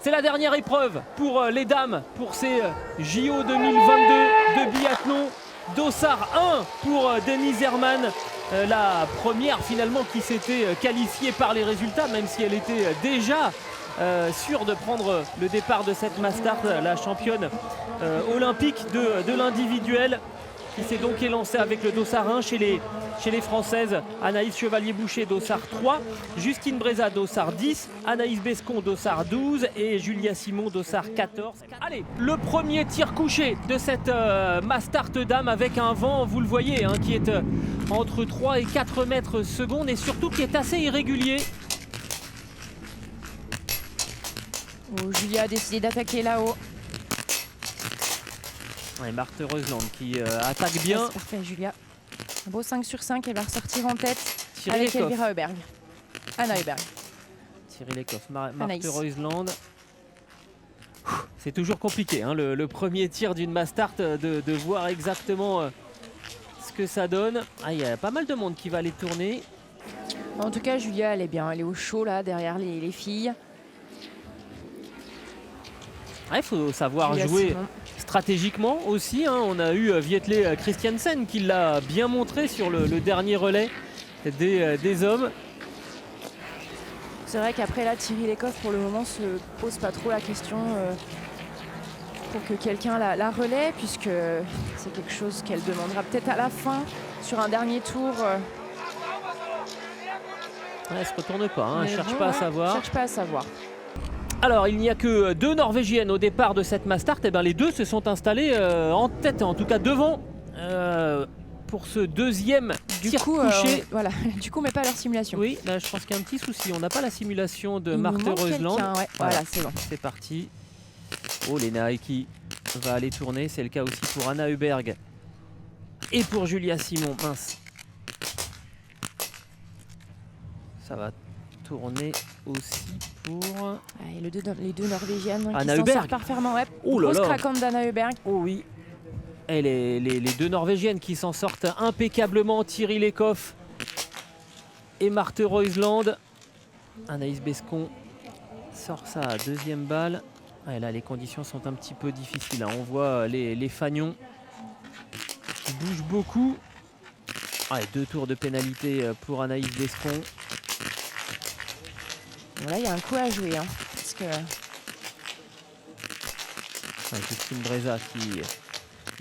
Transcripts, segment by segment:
C'est la dernière épreuve pour les dames, pour ces JO 2022 de biathlon. Dossard 1 pour Denise Herrmann, la première finalement qui s'était qualifiée par les résultats, même si elle était déjà sûre de prendre le départ de cette Mastart, la championne olympique de l'individuel, qui s'est donc élancée avec le Dossard 1 chez les Françaises. Anaïs Chevalier-Boucher, Dossard 3, Justine Breza, Dossard 10, Anaïs Bescon, Dossard 12 et Julia Simon, Dossard 14. Allez, le premier tir couché de cette Mastart dame avec un vent, vous le voyez, hein, qui est entre 3 et 4 mètres secondes et surtout qui est assez irrégulier. Oh, Julia a décidé d'attaquer là-haut. Ouais, Marthe Reusland qui attaque bien. C'est parfait, Julia. Un beau 5 sur 5, elle va ressortir en tête Thierry avec Lecoff. Elvira Heuberg. Anna Heuberg. Thierry Lecoff, Marthe Anaïs. Reusland. C'est toujours compliqué, hein, le premier tir d'une Mastart, de voir exactement ce que ça donne. Ah, il y a pas mal de monde qui va aller tourner. En tout cas, Julia, elle est bien. Elle est au chaud là, derrière les filles. Il faut savoir Julia jouer Simon. stratégiquement aussi, hein. On a eu Vietlé Christiansen qui l'a bien montré sur le dernier relais des hommes. C'est vrai qu'après là, Thierry Lecoff pour le moment se pose pas trop la question pour que quelqu'un la relaie, puisque c'est quelque chose qu'elle demandera peut-être à la fin sur un dernier tour. Elle se retourne pas, hein, Mais elle cherche bon, pas à hein, savoir. cherche pas à savoir. Alors, il n'y a que 2 Norvégiennes au départ de cette Mastart. Et bien, les deux se sont installées en tête, en tout cas devant, pour ce deuxième Du tir coup, couché. voilà. Du coup, on met pas leur simulation. Oui, là, je pense qu'il y a un petit souci. On n'a pas la simulation de Il nous Marthe manque Reusland. quelqu'un, ouais. Voilà, c'est bon. C'est parti. Oh, Lena Heikki va aller tourner. C'est le cas aussi pour Anna Heuberg et pour Julia Simon. Mince. Ça va tourner aussi pour... Et les deux Norvégiennes Anna qui s'en Heuberg. sortent parfaitement. Ouais. Oh là Grosse là. craquante d'Anna Heuberg. Oh oui. Et les deux Norvégiennes qui s'en sortent impeccablement, Thierry Lecoff et Marthe Reusland. Anaïs Bescon sort sa deuxième balle. Et là, les conditions sont un petit peu difficiles, hein. On voit les fagnons qui bougent beaucoup. Ah, et 2 tours de pénalité pour Anaïs Bescon. Bon, là, il y a un coup à jouer. Hein, parce que... Justine Breza qui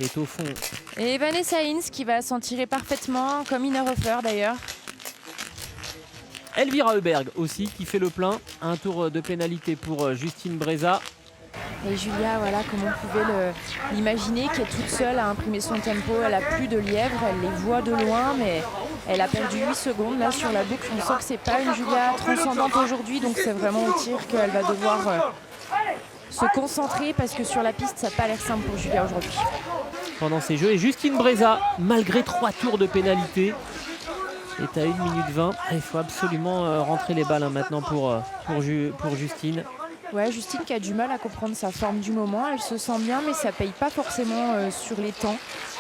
est au fond. Et Vanessa Hins qui va s'en tirer parfaitement, comme Ina Hofer d'ailleurs. Elvira Heuberg aussi qui fait le plein. Un tour de pénalité pour Justine Breza. Et Julia, voilà, comme on pouvait l'imaginer, qui est toute seule à imprimer son tempo. Elle a plus de lièvres, elle les voit de loin, mais elle a perdu 8 secondes là sur la boucle. On sent que c'est pas une Julia transcendante aujourd'hui, donc c'est vraiment au tir qu'elle va devoir se concentrer, parce que sur la piste, ça n'a pas l'air simple pour Julia aujourd'hui. Pendant ces jeux, et Justine Breza, malgré 3 tours de pénalité, est à 1 minute 20. Il faut absolument rentrer les balles, hein, maintenant pour Justine. Ouais, Justine qui a du mal à comprendre sa forme du moment. Elle se sent bien, mais ça paye pas forcément sur les temps.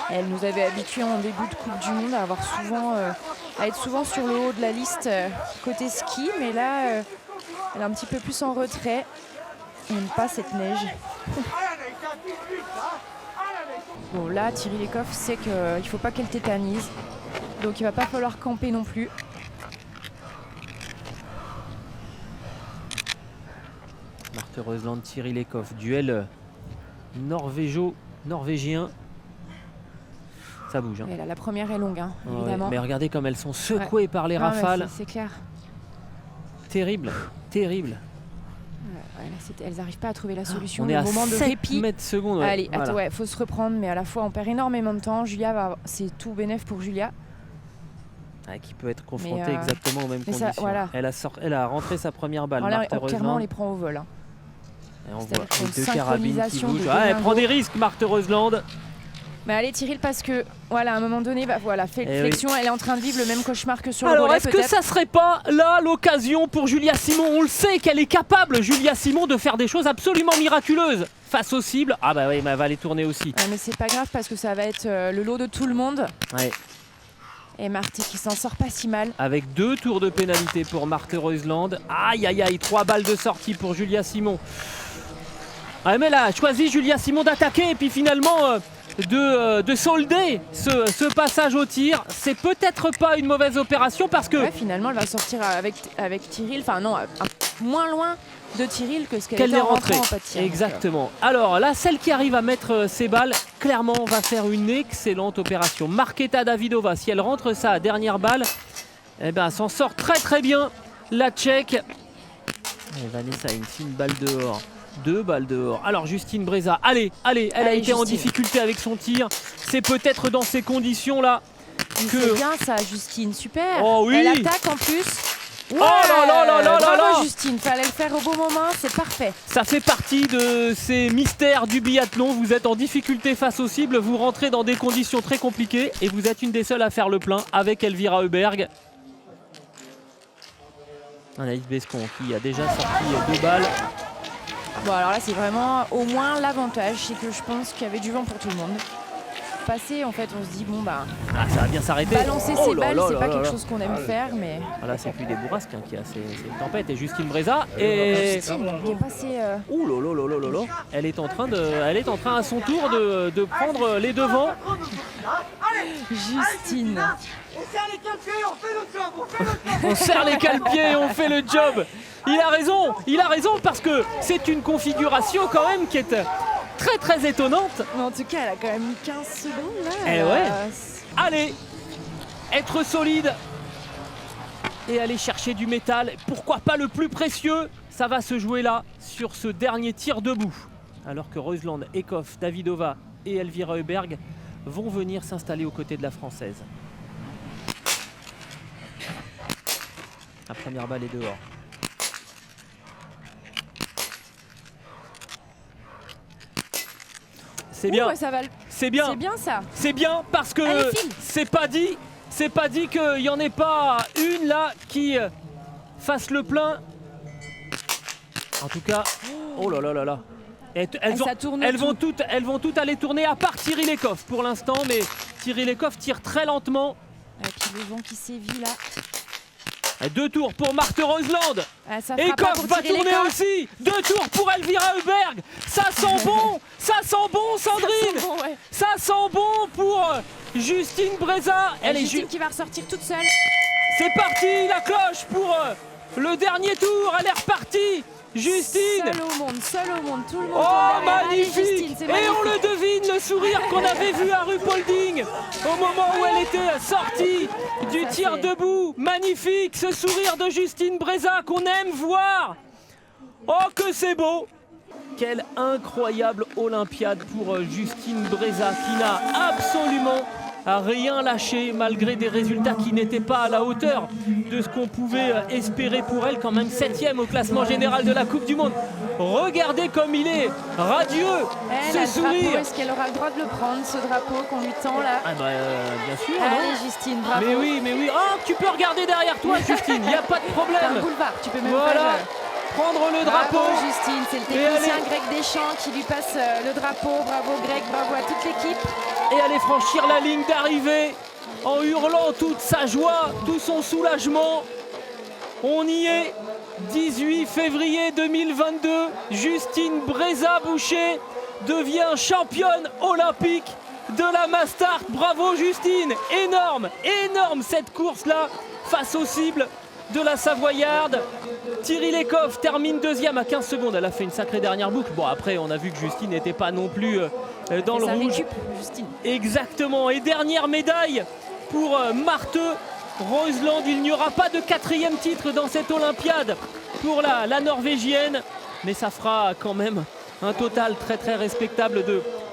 Elle nous avait habitués en début de Coupe du Monde à être souvent sur le haut de la liste côté ski, mais là, elle est un petit peu plus en retrait. On n'aime pas cette neige. Bon, là, Thierry Lecoff sait qu'il ne faut pas qu'elle tétanise, donc il va pas falloir camper non plus. Marthe Reusland, Thierry Lecoff, duel norvégien. Ça bouge, hein. Et là, la première est longue, hein, évidemment. Ouais, mais regardez comme elles sont secouées par les rafales. Ouais, c'est clair. Terrible, terrible. Ouais, là, elles n'arrivent pas à trouver la solution. On est à moment de 7 répit. mètres secondes. Ouais. Allez, Voilà. attends, ouais, faut se reprendre, mais à la fois on perd énormément de temps. C'est tout bénef pour Julia. Ouais, qui peut être confrontée Mais, exactement aux mêmes mais conditions. ça, voilà. Elle a rentré sa première balle. Alors là, Marthe clairement, on Reusland. les prend au vol. Hein. Et on C'est-à-dire voit qu'il y a les une 2 carabines qui synchronisation bougent. des Ah, elle deux prend des lingots. risques, Marthe Reusland. Mais allez, Thierry, parce que voilà, à un moment donné, voilà, fait Eh flexion, elle est en train de vivre le même cauchemar que sur le Alors, relais, est-ce que peut-être. ça serait pas là l'occasion pour Julia Simon? On le sait qu'elle est capable, Julia Simon, de faire des choses absolument miraculeuses face aux cibles. Ah bah oui, mais elle va aller tourner aussi. Mais c'est pas grave parce que ça va être le lot de tout le monde. Ouais. Et Marthe qui s'en sort pas si mal. Avec 2 tours de pénalité pour Marthe Reusland. Aïe aïe aïe, 3 balles de sortie pour Julia Simon. Ah, mais elle a choisi, Julia Simon, d'attaquer et puis finalement de solder ce passage au tir. C'est peut-être pas une mauvaise opération parce que... Ouais, finalement, elle va sortir avec Tyrrell. Enfin non, moins loin de Tyrrell que ce qu'elle qu'elle était est en rentrée. rentrant en pas de tir. Exactement. Alors là, celle qui arrive à mettre ses balles, clairement, va faire une excellente opération. Markéta Davidová, si elle rentre sa dernière balle, eh ben, s'en sort très très bien, la Tchèque. Et Vanessa Hintz, une balle dehors. 2 balles dehors. Alors Justine Breza, allez, elle a été en difficulté avec son tir. C'est peut-être dans ces conditions-là que... C'est bien ça, Justine, super. Oh oui. Elle attaque en plus. Ouais, oh là bravo Justine, fallait le faire au bon moment, c'est parfait. Ça fait partie de ces mystères du biathlon. Vous êtes en difficulté face aux cibles, vous rentrez dans des conditions très compliquées et vous êtes une des seules à faire le plein avec Elvira Heuberg. Anaïs Bescon qui a déjà sorti 2 balles. Bon alors là c'est vraiment au moins l'avantage, c'est que je pense qu'il y avait du vent pour tout le monde. Passer en fait on se dit bon bah ça va bien s'arrêter. Balancer ses balles c'est pas quelque chose qu'on aime faire mais... Voilà c'est Puy des Bourrasques qui a ses tempêtes et Justine Breza et... Justine qui est passée... Elle est en train à son tour de prendre les devants. Justine. On serre les cale-pieds et on fait le job. Il a raison parce que c'est une configuration quand même qui est très très étonnante. Mais en tout cas elle a quand même mis 15 secondes là. Eh ouais. Allez, être solide et aller chercher du métal. Pourquoi pas le plus précieux? Ça va se jouer là sur ce dernier tir debout. Alors que Roseland, Eckhoff, Davidová et Elvira Heuberg vont venir s'installer aux côtés de la Française. La première balle est dehors. C'est bien. Ouais, ça va c'est bien. C'est bien ça. C'est bien parce que c'est pas dit qu'il n'y en ait pas une là qui fasse le plein. En tout cas, oh là là là là. Elles vont toutes aller tourner à part Tyrrell Eckhoff pour l'instant, mais Tyrrell Eckhoff tire très lentement. Et puis le vent qui sévit là. 2 tours pour Marthe Roseland. Eckhoff va tourner aussi. 2 tours pour Elvira Heuberg. Ça sent bon, Sandrine. Ça sent bon pour Justine Breza. Justine qui va ressortir toute seule. C'est parti, la cloche pour le dernier tour. Elle est repartie. Justine Seule au monde, tout le monde. Oh magnifique. Justine, et on le devine, le sourire qu'on avait vu à Ruhpolding au moment où elle était sortie du tir debout. Magnifique, ce sourire de Justine Breza qu'on aime voir. Oh que c'est beau. Quelle incroyable Olympiade pour Justine Breza qui n'a absolument rien lâché malgré des résultats qui n'étaient pas à la hauteur de ce qu'on pouvait espérer pour elle, quand même 7e au classement général de la Coupe du Monde. Regardez comme il est radieux, ce sourire. Est-ce qu'elle aura le droit de le prendre, ce drapeau qu'on lui tend là? Bien sûr. Allez Justine, bravo. Mais oui. Oh, tu peux regarder derrière toi Justine, il n'y a pas de problème. C'est un boulevard, tu peux même prendre le drapeau. Bravo Justine, c'est le technicien Greg Deschamps qui lui passe le drapeau. Bravo Greg, bravo à toute l'équipe. Et aller franchir la ligne d'arrivée en hurlant toute sa joie, tout son soulagement. On y est, 18 février 2022, Justine Breza-Boucher devient championne olympique de la Mastart. Bravo Justine, énorme cette course-là face aux cibles de la Savoyarde. Tyrrell Eckhoff termine 2e à 15 secondes. Elle a fait une sacrée dernière boucle. Bon, après, on a vu que Justine n'était pas non plus dans le rouge. Justine. Exactement. Et dernière médaille pour Marthe Roseland. Il n'y aura pas de 4e titre dans cette Olympiade pour la Norvégienne. Mais ça fera quand même un total très très respectable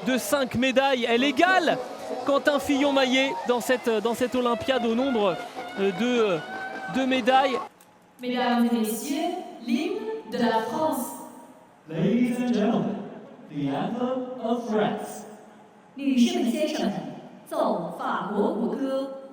de 5 médailles. Elle égale Quentin Fillon-Maillet dans cette Olympiade au nombre de médailles. Mesdames et messieurs, l'hymne de la France. Ladies and gentlemen, the anthem of France. 女士们、先生们，奏法国国歌。